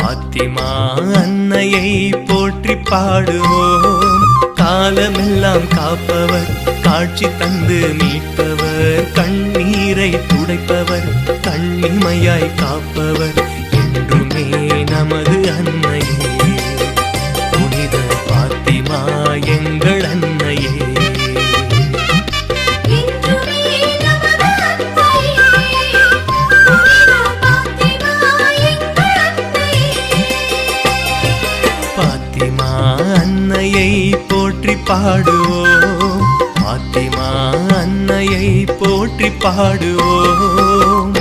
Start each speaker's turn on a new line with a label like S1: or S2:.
S1: பாத்திமா அன்னையை போற்றி பாடுவோம். காலமெல்லாம் காப்பவர், காட்சி தந்து மீட்பவர், கண்ணீரை துடைப்பவர், கண்ணிமையாய் காப்பவர் என்றுமே நமது அன்னையே. புனித பாத்திமா எங்கள் அன்னையே. பாத்திமா அன்னையை போற்றி பாடுவோம். பாத்திமா அன்னையை போற்றி பாடுவோம்.